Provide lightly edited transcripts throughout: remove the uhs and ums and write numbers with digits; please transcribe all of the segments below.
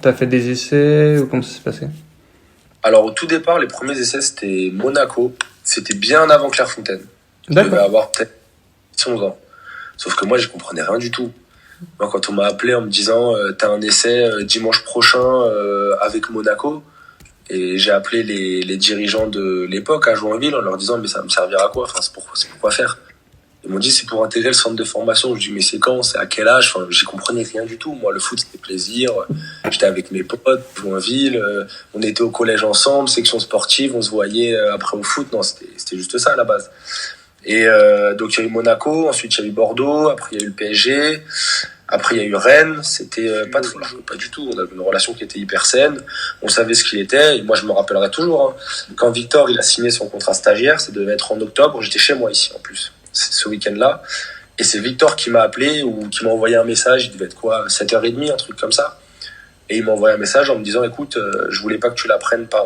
T'as fait des essais ou comment ça s'est passé? Alors, au tout départ, les premiers essais, c'était Monaco. C'était bien avant Clairefontaine. Je devais D'accord. avoir peut-être 11 ans. Sauf que moi, je comprenais rien du tout. Moi, quand on m'a appelé en me disant t'as un essai dimanche prochain avec Monaco, et j'ai appelé les dirigeants de l'époque à Joinville en leur disant mais ça va me servir à quoi? Enfin, c'est pour quoi faire? Ils m'ont dit c'est pour intégrer le centre de formation. Je dis mais c'est quand? C'est à quel âge? Enfin, j'y comprenais rien du tout. Moi, le foot c'était plaisir. J'étais avec mes potes, Joinville. On était au collège ensemble, section sportive. On se voyait après au foot. Non, c'était juste ça à la base. Et donc il y a eu Monaco, ensuite il y a eu Bordeaux, après il y a eu le PSG, après il y a eu Rennes. C'était pas trop, pas du tout. On avait une relation qui était hyper saine. On savait ce qu'il était. Et moi je me rappellerai toujours. Hein, quand Victor il a signé son contrat stagiaire, ça devait être en octobre. J'étais chez moi ici en plus. C'est ce week-end-là. Et c'est Victor qui m'a appelé ou qui m'a envoyé un message. Il devait être quoi, 7h30, un truc comme ça. Et il m'a envoyé un message en me disant écoute, je voulais pas que tu l'apprennes par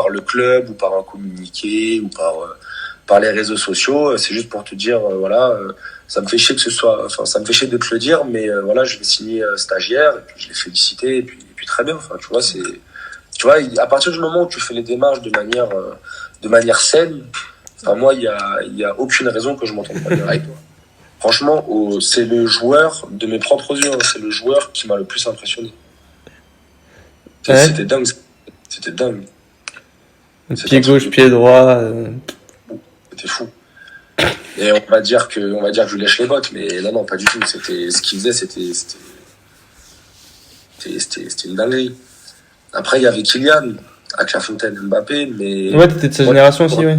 le club ou par un communiqué ou par les réseaux sociaux. C'est juste pour te dire voilà, ça me fait chier que ce soit, enfin ça me fait chier de te le dire, mais voilà, je vais signer stagiaire. Et puis je l'ai félicité et puis très bien. Enfin tu vois, tu vois, à partir du moment où tu fais les démarches de manière saine. Enfin, moi, il y a aucune raison que je m'entende pas bien avec toi. Franchement, c'est le joueur de mes propres yeux. Hein, c'est le joueur qui m'a le plus impressionné. Ouais. C'était dingue. C'était dingue. Pied gauche, pied droit. C'était fou. Et on va dire que je lui lèche les bottes, mais non, pas du tout. C'était ce qu'il faisait, c'était une dinguerie. Après, il y avait Kylian, à Clairefontaine, Mbappé, mais Ouais, t'étais de sa génération aussi, ouais.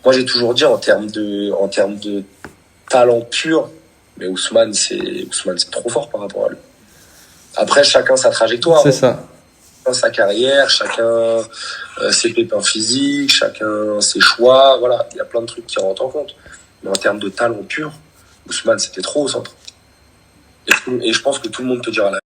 moi j'ai toujours dit en termes de talent pur, mais Ousmane c'est trop fort par rapport à lui. Après, chacun sa trajectoire, C'est hein. ça. Chacun sa carrière, chacun ses pépins physiques, chacun ses choix. Voilà, il y a plein de trucs qui rentrent en compte. Mais en termes de talent pur, Ousmane c'était trop au centre. Et je pense que tout le monde te dira la